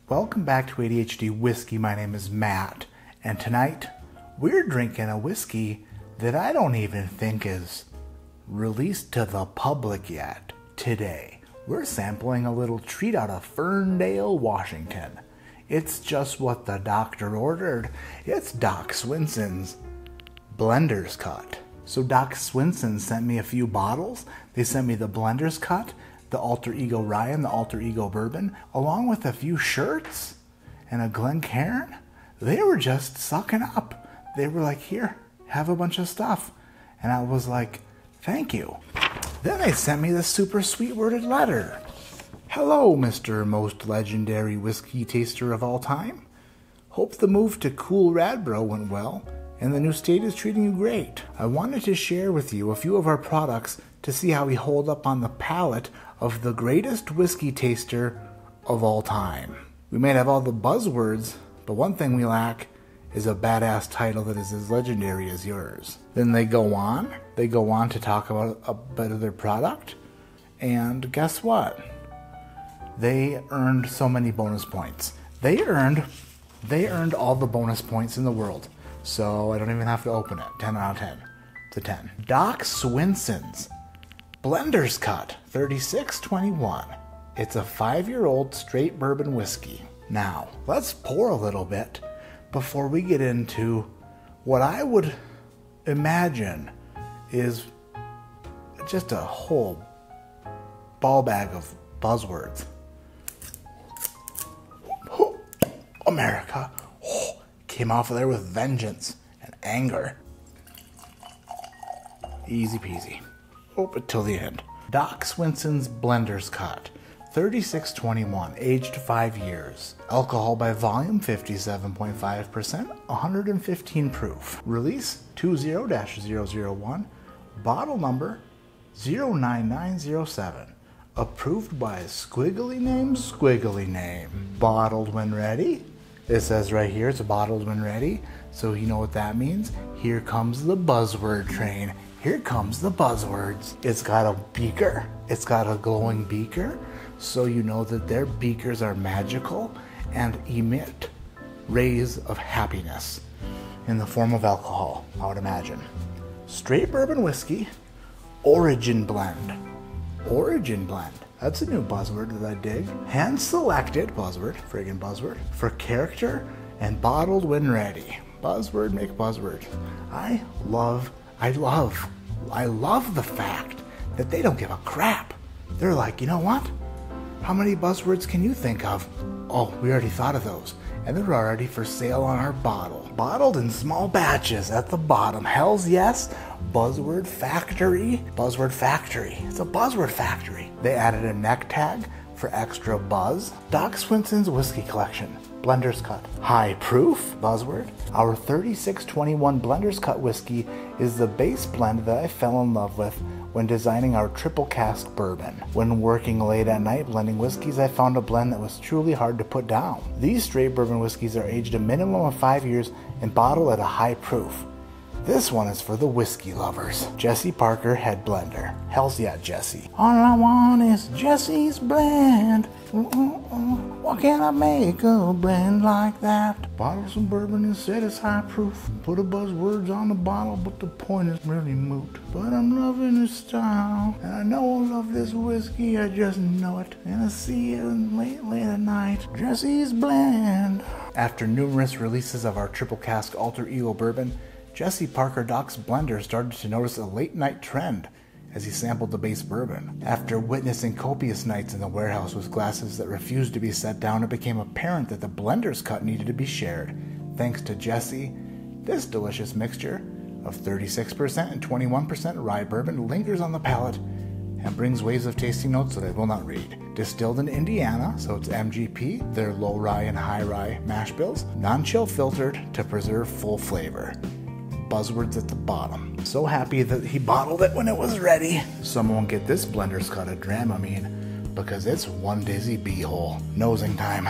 Welcome back to ADHD Whiskey. My name is Matt, and tonight we're drinking a whiskey that I don't even think is released to the public yet. Today, we're sampling a little treat out of Ferndale, Washington. It's just what the doctor ordered. It's Doc Swinson's Blender's Cut. So Doc Swinson sent me a few bottles. They sent me the Blender's Cut, the Alter Ego Rye, and the Alter Ego Bourbon, along with a few shirts and a Glencairn. They were just sucking up. They were like, here, have a bunch of stuff. And I was like, thank you. Then they sent me this super sweet worded letter. Hello, Mr. Most Legendary Whiskey Taster of all time. Hope the move to Cool Radbro went well, and the new state is treating you great. I wanted to share with you a few of our products to see how we hold up on the palate of the greatest whiskey taster of all time. We may have all the buzzwords, but one thing we lack is a badass title that is as legendary as yours. Then they go on to talk about a bit of their product, and guess what? They earned so many bonus points. They earned all the bonus points in the world. So I don't even have to open it. 10 out of 10. It's a 10. Doc Swinson's Blender's Cut 3621. It's a 5-year-old straight bourbon whiskey. Now, let's pour a little bit before we get into what I would imagine is just a whole ball bag of buzzwords. America. Came off of there with vengeance and anger. Easy peasy. Open till the end. Doc Swinson's Blender's Cut 3621, aged 5 years. Alcohol by volume 57.5%, 115 proof. Release 20-001, bottle number 09907. Approved by Squiggly Name. Bottled when ready. It says right here it's bottled when ready, so you know what that means. Here comes the buzzword train. Here comes the buzzwords. It's got a beaker. It's got a glowing beaker, so you know that their beakers are magical and emit rays of happiness in the form of alcohol, I would imagine. Straight bourbon whiskey, origin blend. Origin blend. That's a new buzzword that I dig. Hand-selected, friggin' buzzword, for character and bottled when ready. Buzzword make buzzword. I love the fact that they don't give a crap. They're like, you know what? How many buzzwords can you think of? Oh, we already thought of those. And they're already for sale on our bottle. Bottled in small batches at the bottom. Hells yes. Buzzword Factory. Buzzword Factory. It's a buzzword factory. They added a neck tag for extra buzz. Doc Swinson's Whiskey Collection. Blender's Cut. High proof. Buzzword. Our 3621 Blender's Cut whiskey is the base blend that I fell in love with when designing our triple cask bourbon. When working late at night blending whiskeys, I found a blend that was truly hard to put down. These straight bourbon whiskeys are aged a minimum of 5 years and bottled at a high proof. This one is for the whiskey lovers. Jesse Parker Head Blender. Hells yeah, Jesse. All I want is Jesse's blend. Why can't I make a blend like that? Bottle some bourbon and said it's high proof. Put a buzzwords on the bottle, but the point is really moot. But I'm loving his style, and I know I love this whiskey, I just know it. And I see it late at night. Jesse's blend. After numerous releases of our triple cask Alter Ego bourbon, Jesse Parker Doc's blender started to notice a late night trend as he sampled the base bourbon. After witnessing copious nights in the warehouse with glasses that refused to be set down, it became apparent that the Blender's Cut needed to be shared. Thanks to Jesse, this delicious mixture of 36% and 21% rye bourbon lingers on the palate and brings waves of tasting notes that I will not read. Distilled in Indiana, so it's MGP, their low rye and high rye mash bills, non-chill filtered to preserve full flavor. Buzzwords at the bottom. So happy that he bottled it when it was ready. Someone get this Blender's Cut a Dramamine because it's one dizzy beehole. Nosing time.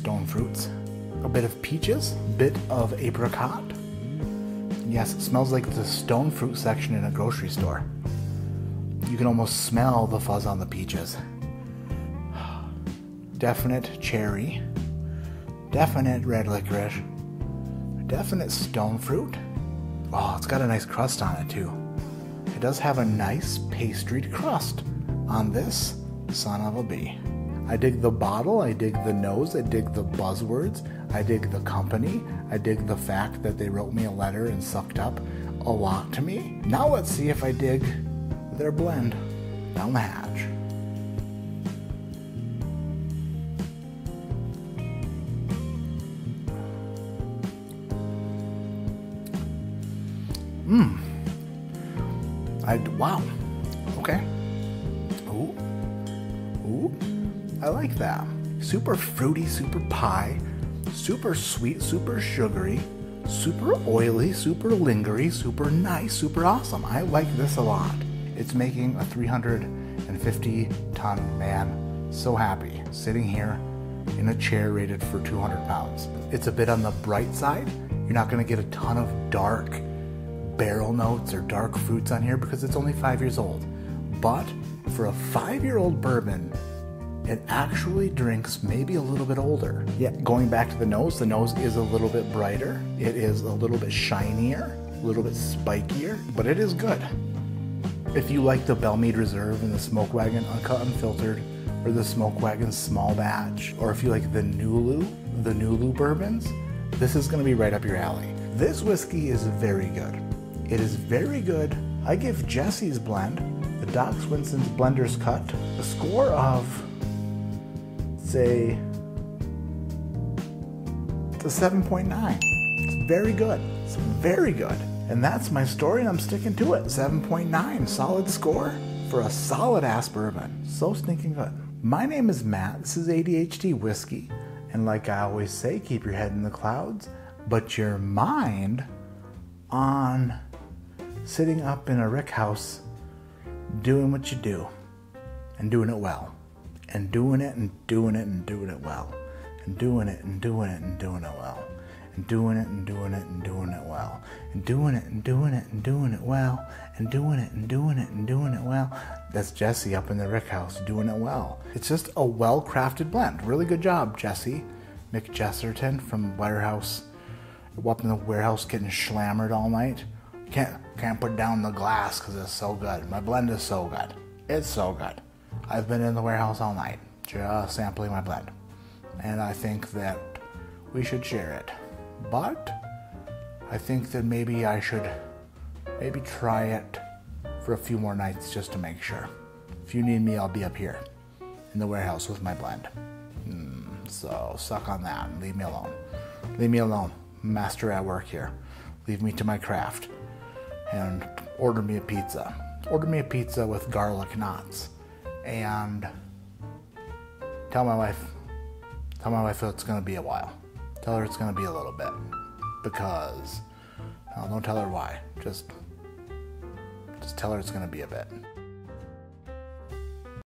stone fruits. A bit of peaches, bit of apricot. Yes, it smells like the stone fruit section in a grocery store. You can almost smell the fuzz on the peaches. Definite cherry. Definite red licorice. Definite stone fruit. Oh, it's got a nice crust on it too. It does have a nice pastried crust on this son of a bee. I dig the bottle, I dig the nose, I dig the buzzwords, I dig the company, I dig the fact that they wrote me a letter and sucked up a lot to me. Now let's see if I dig their blend down the hatch. Wow. Okay. Ooh. I like that. Super fruity, super pie, super sweet, super sugary, super oily, super lingery, super nice, super awesome. I like this a lot. It's making a 350-ton man so happy sitting here in a chair rated for 200 pounds. It's a bit on the bright side. You're not going to get a ton of dark barrel notes or dark fruits on here because it's only 5 years old. But for a 5-year-old bourbon, it actually drinks maybe a little bit older. Yeah, going back to the nose is a little bit brighter. It is a little bit shinier, a little bit spikier, but it is good. If you like the Bellmead Reserve and the Smoke Wagon Uncut Unfiltered, or the Smoke Wagon Small Batch, or if you like the Nulu bourbons, this is gonna be right up your alley. This whiskey is very good. It is very good. I give Jesse's blend, the Doc Swinson's Blender's Cut, a score of, say, it's a 7.9. It's very good. It's very good. And that's my story, and I'm sticking to it. 7.9, solid score for a solid ass bourbon. So stinking good. My name is Matt. This is ADHD Whiskey. And like I always say, keep your head in the clouds, but your mind on sitting up in a rick house doing what you do and doing it well. And doing it and doing it and doing it well. And doing it and doing it and doing it well. And doing it and doing it and doing it well. And doing it and doing it and doing it well. And doing it and doing it and doing it well. That's Jesse up in the rick house doing it well. It's just a well-crafted blend. Really good job, Jesse McJesserton from Warehouse. Up in the warehouse getting slammered all night. Can't put down the glass because it's so good. My blend is so good. It's so good. I've been in the warehouse all night just sampling my blend. And I think that we should share it. But I think that maybe I should try it for a few more nights just to make sure. If you need me, I'll be up here in the warehouse with my blend. So suck on that and leave me alone. Leave me alone. Master at work here. Leave me to my craft. And order me a pizza. Order me a pizza with garlic knots. And tell my wife it's going to be a while. Tell her it's going to be a little bit. Because, don't tell her why. Just tell her it's going to be a bit.